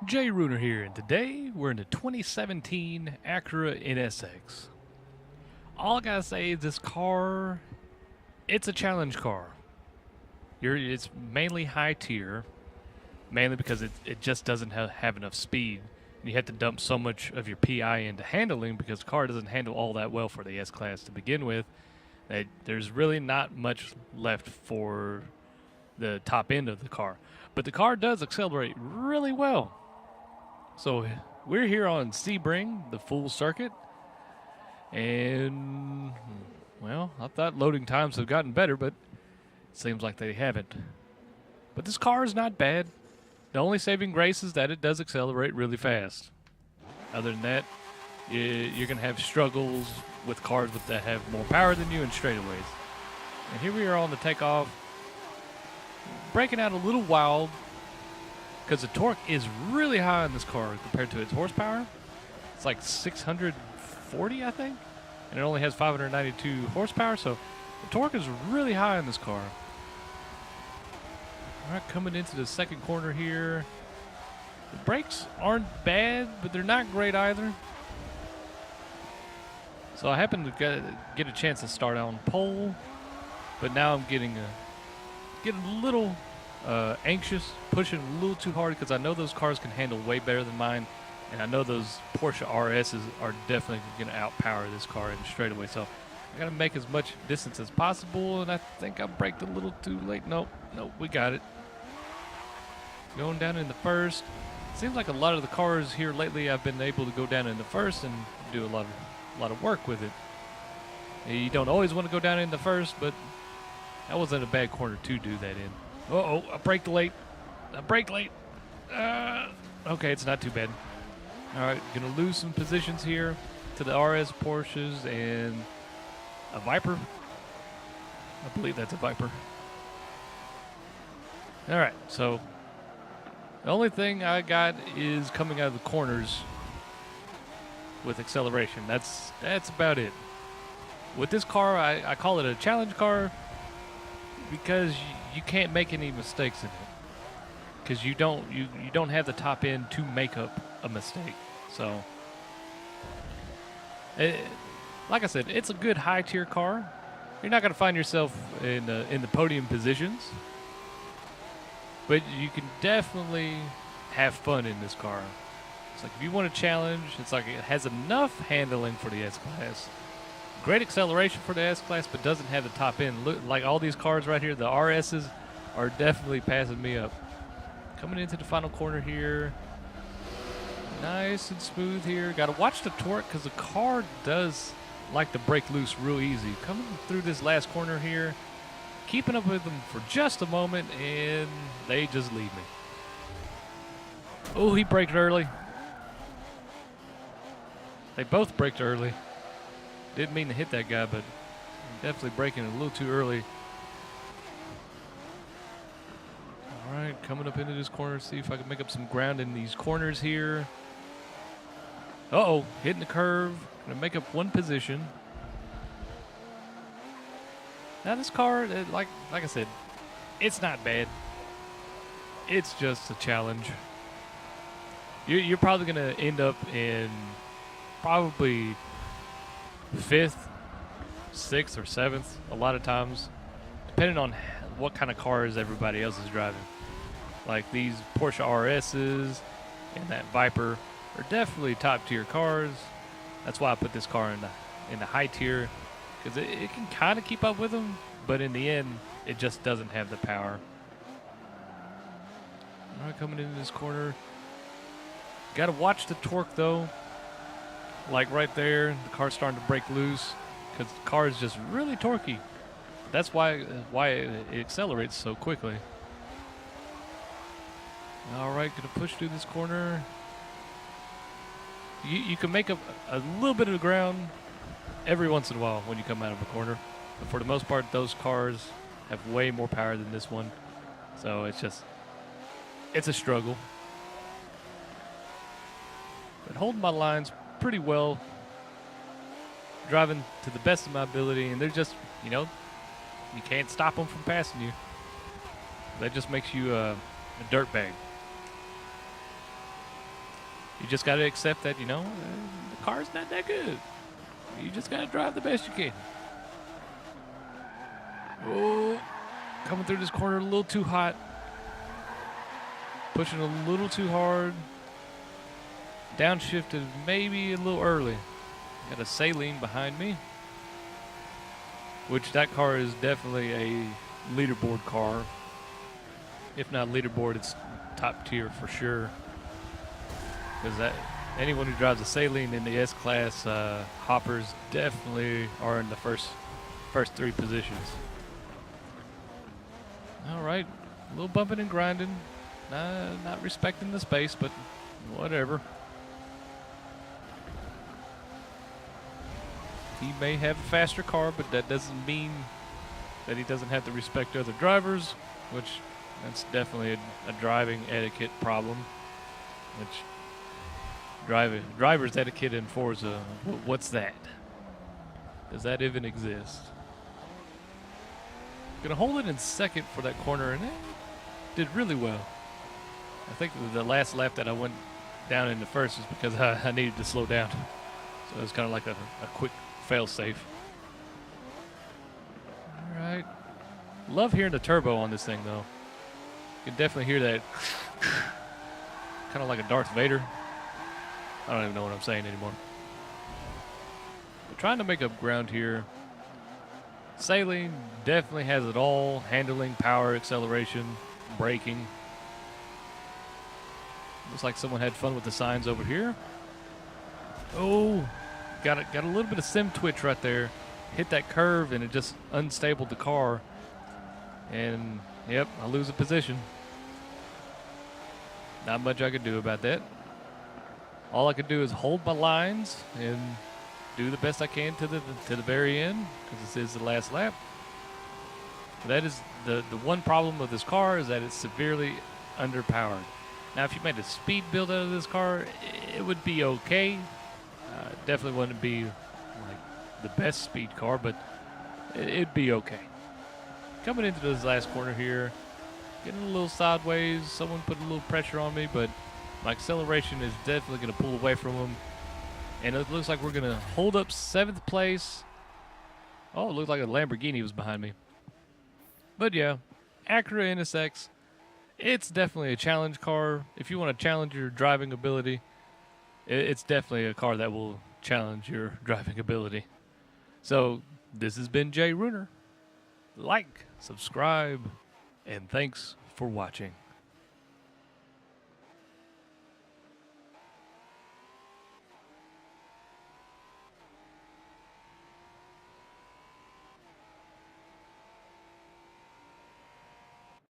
Jay Runer here, and today we're in the 2017 Acura NSX. All I gotta say is this car, it's a challenge car. It's mainly high tier, mainly because it just doesn't have enough speed. You have to dump so much of your PI into handling because the car doesn't handle all that well for the S-Class to begin with. That there's really not much left for the top end of the car. But the car does accelerate really well. So we're here on Sebring, the full circuit, and well, I thought loading times have gotten better, but it seems like they haven't. But this car is not bad. The only saving grace is that it does accelerate really fast. Other than that, you're going to have struggles with cars that have more power than you in straightaways. And here we are on the takeoff, breaking out a little wild, because the torque is really high in this car compared to its horsepower. It's like 640, I think, and it only has 592 horsepower, so the torque is really high in this car. All right, coming into the second corner here. The brakes aren't bad, but they're not great either. So I happened to get a chance to start on pole, but now I'm getting a little anxious, pushing a little too hard because I know those cars can handle way better than mine, and I know those Porsche RSs are definitely going to outpower this car in straightaway. So I got to make as much distance as possible, and I think I braked a little too late. Nope, we got it. Going down in the first. Seems like a lot of the cars here lately I've been able to go down in the first and do a lot of work with it. You don't always want to go down in the first, but that wasn't a bad corner to do that in. Uh-oh, I braked late. Okay, it's not too bad. All right, going to lose some positions here to the RS Porsches and a Viper. I believe that's a Viper. All right, so the only thing I got is coming out of the corners with acceleration. That's about it. With this car, I call it a challenge car because you can't make any mistakes in it. Because you don't have the top end to make up a mistake. So, like I said, it's a good high tier car. You're not going to find yourself in the podium positions, but you can definitely have fun in this car. It's like if you want a challenge, it's like it has enough handling for the S-Class. Great acceleration for the S-Class, but doesn't have the top end. Look, like all these cars right here, the RSs are definitely passing me up. Coming into the final corner here. Nice and smooth here. Got to watch the torque because the car does like to break loose real easy. Coming through this last corner here. Keeping up with them for just a moment, and they just leave me. Oh, he braked early. They both braked early. Didn't mean to hit that guy, but definitely braking a little too early. All right, coming up into this corner, see if I can make up some ground in these corners here. Uh-oh, hitting the curve. Gonna make up one position. Now this car, like I said, it's not bad. It's just a challenge. You're probably gonna end up in probably 5th, 6th, or 7th a lot of times, depending on what kind of cars everybody else is driving. Like these Porsche RSs and that Viper are definitely top tier cars. That's why I put this car in the high tier, because it can kind of keep up with them, but in the end, it just doesn't have the power. All right, coming into this corner. Got to watch the torque, though. Like right there, the car's starting to break loose because the car is just really torquey. That's why it accelerates so quickly. All right, going to push through this corner. You can make up a little bit of the ground every once in a while when you come out of a corner. But for the most part, those cars have way more power than this one. So it's a struggle. But holding my lines pretty well. Driving to the best of my ability, and they're just, you can't stop them from passing you. That just makes you a dirtbag. You just got to accept that, the car's not that good. You just got to drive the best you can. Oh, coming through this corner a little too hot. Pushing a little too hard. Downshifted maybe a little early. Got a saline behind me. Which that car is definitely a leaderboard car. If not leaderboard, it's top tier for sure. Because anyone who drives a saline in the S-Class hoppers definitely are in the first 3 positions. All right, a little bumping and grinding. Not respecting the space, but whatever. He may have a faster car, but that doesn't mean that he doesn't have to respect other drivers, which that's definitely a driving etiquette problem. Which driver's etiquette in Forza, what's that? Does that even exist? Gonna hold it in second for that corner, and it did really well. I think the last lap that I went down in the first is because I needed to slow down. So it was kind of like a quick fail-safe. All right. Love hearing the turbo on this thing, though. You can definitely hear that kind of like a Darth Vader. I don't even know what I'm saying anymore. We're trying to make up ground here. Saline definitely has it all. Handling, power, acceleration, braking. Looks like someone had fun with the signs over here. Oh, got a little bit of sim twitch right there. Hit that curve and it just unstabled the car. And yep, I lose a position. Not much I could do about that. All I could do is hold my lines and do the best I can to the very end, because this is the last lap. That is the one problem with this car, is that it's severely underpowered. Now, if you made a speed build out of this car, it would be okay. Definitely wouldn't be like the best speed car, but it'd be okay. Coming into this last corner here, getting a little sideways. Someone put a little pressure on me, but my acceleration is definitely going to pull away from them. And it looks like we're going to hold up 7th place. Oh, it looked like a Lamborghini was behind me. But yeah, Acura NSX. It's definitely a challenge car. If you want to challenge your driving ability, it's definitely a car that will challenge your driving ability. So, this has been Jay Runer. Like, subscribe, and thanks for watching.